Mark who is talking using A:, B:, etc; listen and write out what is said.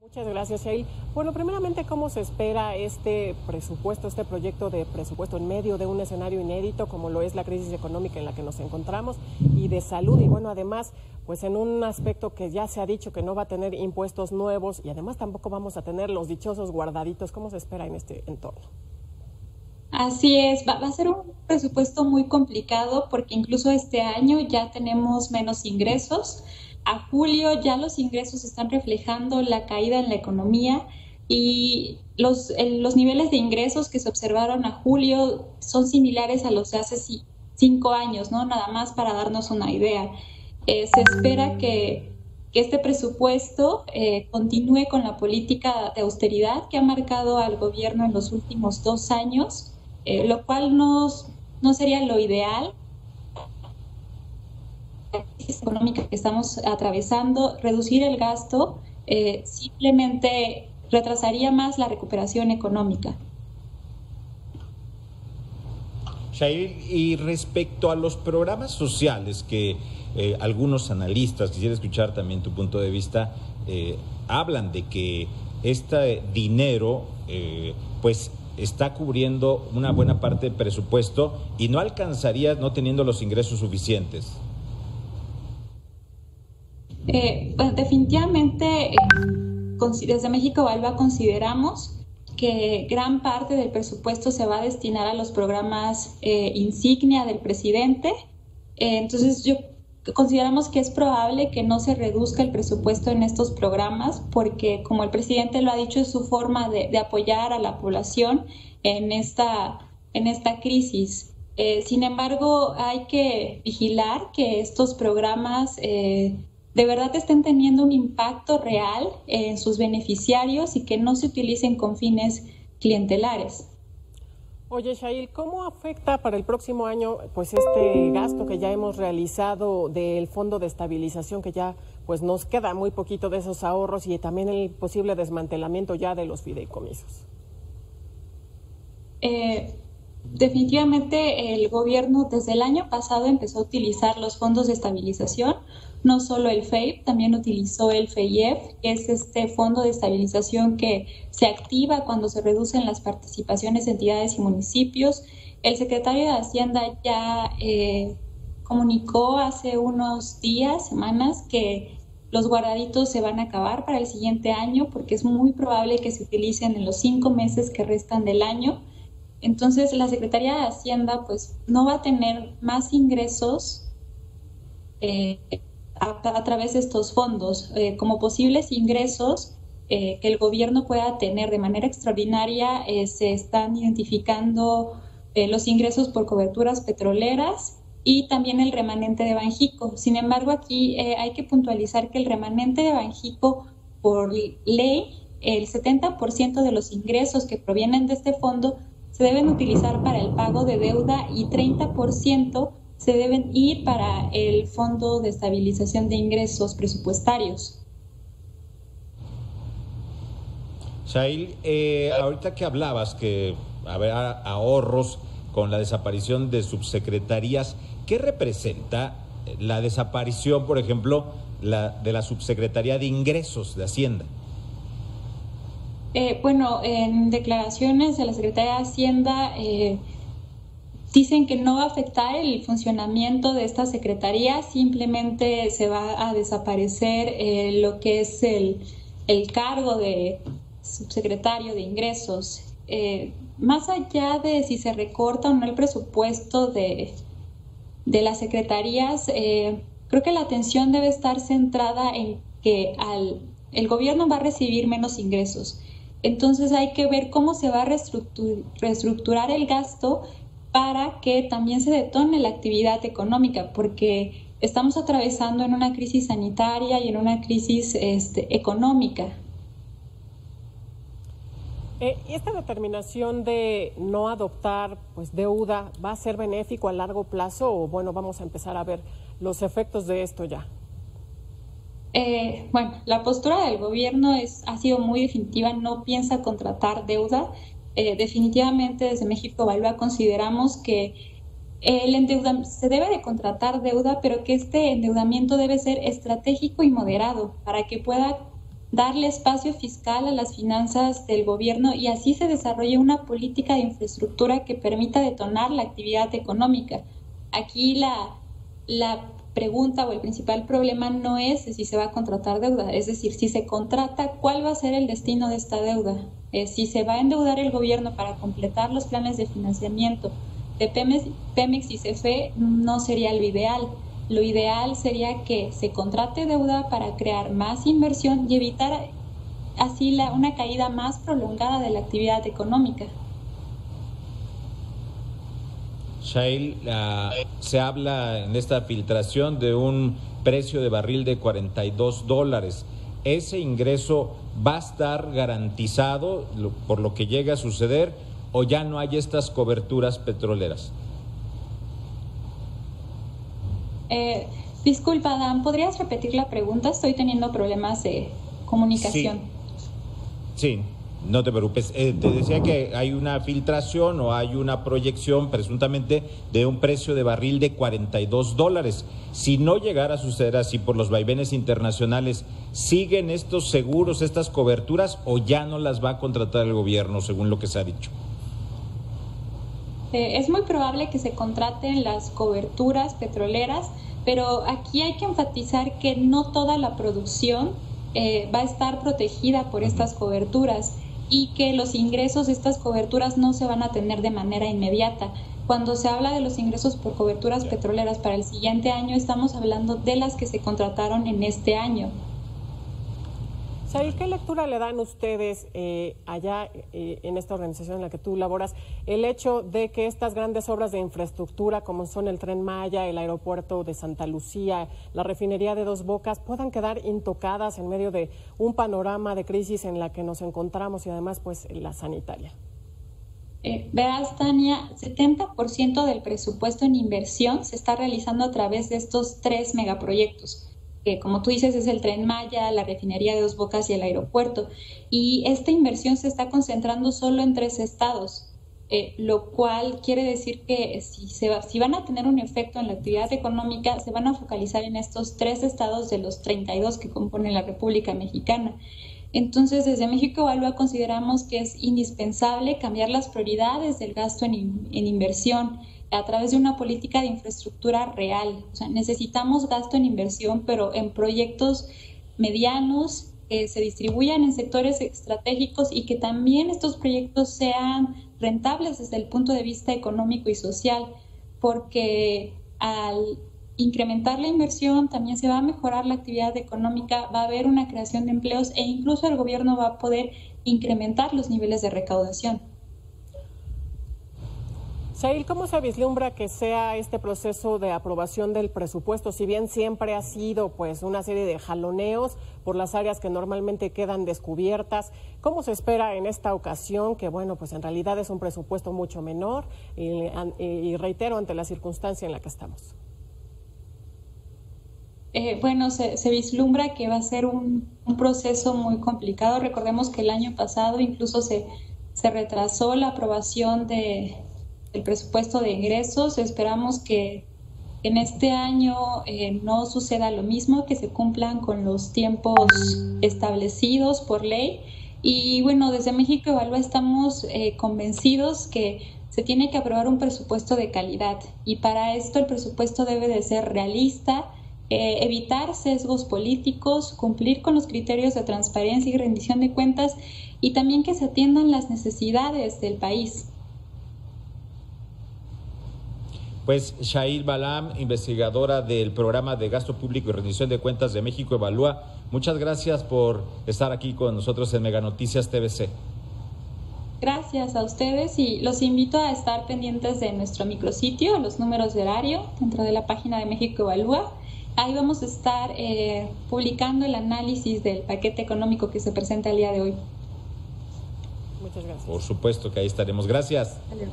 A: Muchas gracias, Yael. Bueno, primeramente, ¿cómo se espera este presupuesto, este proyecto de presupuesto en medio de un escenario inédito como lo es la crisis económica en la que nos encontramos y de salud? Y bueno, además, pues en un aspecto que ya se ha dicho que no va a tener impuestos nuevos y además tampoco vamos a tener los dichosos guardaditos. ¿Cómo se espera en este entorno?
B: Así es, va a ser un presupuesto muy complicado porque incluso este año ya tenemos menos ingresos. A julio ya los ingresos están reflejando la caída en la economía y los niveles de ingresos que se observaron a julio son similares a los de hace 5 años, ¿no? Nada más para darnos una idea. Se espera que este presupuesto continúe con la política de austeridad que ha marcado al gobierno en los últimos 2 años, lo cual no sería lo ideal. La crisis económica que estamos atravesando, reducir el gasto simplemente retrasaría más la recuperación económica.
C: Shail, y respecto a los programas sociales que algunos analistas, quisiera escuchar también tu punto de vista, hablan de que este dinero pues está cubriendo una buena parte del presupuesto y no alcanzaría no teniendo los ingresos suficientes.
B: Bueno, definitivamente desde México Evalúa consideramos que gran parte del presupuesto se va a destinar a los programas insignia del presidente. Entonces, consideramos que es probable que no se reduzca el presupuesto en estos programas porque, como el presidente lo ha dicho, es su forma de apoyar a la población en esta crisis. Sin embargo, hay que vigilar que estos programas de verdad estén teniendo un impacto real en sus beneficiarios y que no se utilicen con fines clientelares.
A: Oye, Shail, ¿cómo afecta para el próximo año pues este gasto que ya hemos realizado del Fondo de Estabilización, que ya pues nos queda muy poquito de esos ahorros, y también el posible desmantelamiento ya de los fideicomisos?
B: Definitivamente el gobierno desde el año pasado empezó a utilizar los fondos de estabilización, no solo el FEIP, también utilizó el FEIEF, que es este fondo de estabilización que se activa cuando se reducen las participaciones de entidades y municipios. El secretario de Hacienda ya comunicó hace unos días, semanas, que los guardaditos se van a acabar para el siguiente año porque es muy probable que se utilicen en los 5 meses que restan del año. Entonces, la Secretaría de Hacienda pues no va a tener más ingresos a través de estos fondos, como posibles ingresos que el gobierno pueda tener de manera extraordinaria. Se están identificando los ingresos por coberturas petroleras y también el remanente de Banjico. Sin embargo, aquí hay que puntualizar que el remanente de Banjico, por ley, el 70% de los ingresos que provienen de este fondo se deben utilizar para el pago de deuda y 30% se deben ir para el Fondo de Estabilización de Ingresos Presupuestarios.
C: Shail, ahorita que hablabas que habrá ahorros con la desaparición de subsecretarías, ¿qué representa la desaparición, por ejemplo, de la Subsecretaría de Ingresos de Hacienda?
B: Bueno, en declaraciones de la Secretaría de Hacienda dicen que no va a afectar el funcionamiento de esta secretaría, simplemente se va a desaparecer lo que es el cargo de subsecretario de ingresos. Más allá de si se recorta o no el presupuesto de las secretarías, creo que la atención debe estar centrada en que el gobierno va a recibir menos ingresos. Entonces hay que ver cómo se va a reestructurar el gasto para que también se detone la actividad económica, porque estamos atravesando en una crisis sanitaria y en una crisis económica.
A: ¿Esta determinación de no adoptar pues deuda va a ser benéfico a largo plazo o bueno, vamos a empezar a ver los efectos de esto ya?
B: Bueno, la postura del gobierno ha sido muy definitiva, no piensa contratar deuda. Definitivamente desde México Evalúa consideramos que se debe de contratar deuda, pero que este endeudamiento debe ser estratégico y moderado para que pueda darle espacio fiscal a las finanzas del gobierno y así se desarrolle una política de infraestructura que permita detonar la actividad económica. Aquí la pregunta o el principal problema no es si se va a contratar deuda, es decir, si se contrata, ¿cuál va a ser el destino de esta deuda? Si se va a endeudar el gobierno para completar los planes de financiamiento de Pemex y CFE, no sería lo ideal. Lo ideal sería que se contrate deuda para crear más inversión y evitar así una caída más prolongada de la actividad económica.
C: Shail, se habla en esta filtración de un precio de barril de $42. ¿Ese ingreso va a estar garantizado por lo que llegue a suceder o ya no hay estas coberturas petroleras?
B: Disculpa, Dan, ¿podrías repetir la pregunta? Estoy teniendo problemas de comunicación.
C: Sí, no te preocupes. Te decía que hay una filtración o hay una proyección presuntamente de un precio de barril de $42. Si no llegara a suceder así por los vaivenes internacionales, ¿siguen estos seguros, estas coberturas o ya no las va a contratar el gobierno, según lo que se ha dicho?
B: Es muy probable que se contraten las coberturas petroleras, pero aquí hay que enfatizar que no toda la producción va a estar protegida por estas coberturas y que los ingresos de estas coberturas no se van a tener de manera inmediata. Cuando se habla de los ingresos por coberturas petroleras para el siguiente año, estamos hablando de las que se contrataron en este año.
A: Shail, ¿qué lectura le dan ustedes allá en esta organización en la que tú laboras el hecho de que estas grandes obras de infraestructura como son el Tren Maya, el aeropuerto de Santa Lucía, la refinería de Dos Bocas puedan quedar intocadas en medio de un panorama de crisis en la que nos encontramos y además pues la sanitaria?
B: Verás, Tania, 70% del presupuesto en inversión se está realizando a través de estos 3 megaproyectos, que como tú dices es el Tren Maya, la refinería de Dos Bocas y el aeropuerto. Y esta inversión se está concentrando solo en 3 estados, lo cual quiere decir que si van a tener un efecto en la actividad económica, se van a focalizar en estos 3 estados de los 32 que componen la República Mexicana. Entonces, desde México Evalúa consideramos que es indispensable cambiar las prioridades del gasto en inversión a través de una política de infraestructura real. O sea, necesitamos gasto en inversión, pero en proyectos medianos que se distribuyan en sectores estratégicos y que también estos proyectos sean rentables desde el punto de vista económico y social, porque al incrementar la inversión también se va a mejorar la actividad económica, va a haber una creación de empleos e incluso el gobierno va a poder incrementar los niveles de recaudación.
A: Shail, ¿cómo se vislumbra que sea este proceso de aprobación del presupuesto? Si bien siempre ha sido pues una serie de jaloneos por las áreas que normalmente quedan descubiertas, ¿cómo se espera en esta ocasión? Que bueno, pues en realidad es un presupuesto mucho menor y reitero, ante la circunstancia en la que estamos.
B: Bueno, se vislumbra que va a ser un proceso muy complicado. Recordemos que el año pasado incluso se retrasó la aprobación del presupuesto de ingresos. Esperamos que en este año no suceda lo mismo, que se cumplan con los tiempos establecidos por ley. Y bueno, desde México Evalúa estamos convencidos que se tiene que aprobar un presupuesto de calidad y para esto el presupuesto debe de ser realista, evitar sesgos políticos, cumplir con los criterios de transparencia y rendición de cuentas y también que se atiendan las necesidades del país.
C: Pues Shail Balam, investigadora del Programa de Gasto Público y Rendición de Cuentas de México Evalúa, muchas gracias por estar aquí con nosotros en Mega Noticias TVC.
B: Gracias a ustedes y los invito a estar pendientes de nuestro micrositio, los números de horario dentro de la página de México Evalúa. Ahí vamos a estar publicando el análisis del paquete económico que se presenta el día de hoy.
A: Muchas gracias.
C: Por supuesto que ahí estaremos. Gracias.
B: Adiós.